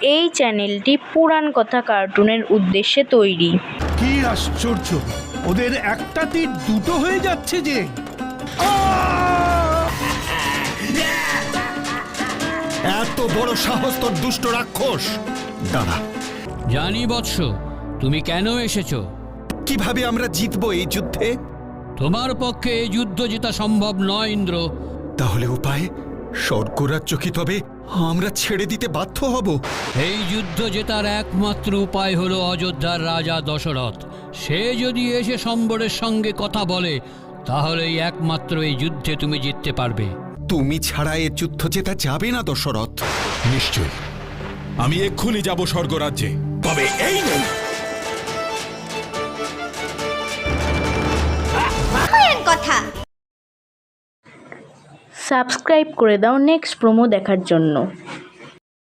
এই চ্যানেলটি পুরাণ কথা কার্টুনের উদ্দেশ্যে তৈরি। কি আশ্চর্য, ওদের একটা তীর দুটো হয়ে যাচ্ছে যে। এত বড় সাহস তোর দুষ্ট রাক্ষস! দাঁড়া, জানি বৎস, তুমি কেন এসেছো। কিভাবে আমরা জিতবো এই যুদ্ধে? তোমার পক্ষে এই যুদ্ধ জেতা সম্ভব নয় ইন্দ্র। তাহলে উপায়? স্বর্গরাজ্য কি তবে আমরা ছেড়ে দিতে বাধ্য হব? এই যুদ্ধ জেতার একমাত্র উপায় হলো অযোধ্যার রাজা দশরথ। সে যদি এসে সম্বরের সঙ্গে কথা বলে, তাহলেই একমাত্র এই যুদ্ধে তুমি জিততে পারবে। তুমি ছাড়া এ যুদ্ধ জেতা যাবে না দশরথ। নিশ্চয়, আমি এক্ষুনি যাব স্বর্গরাজ্যে, তবে এই নই। কথা সাবস্ক্রাইব করে দাও নেক্সট প্রোমো দেখার জন্য।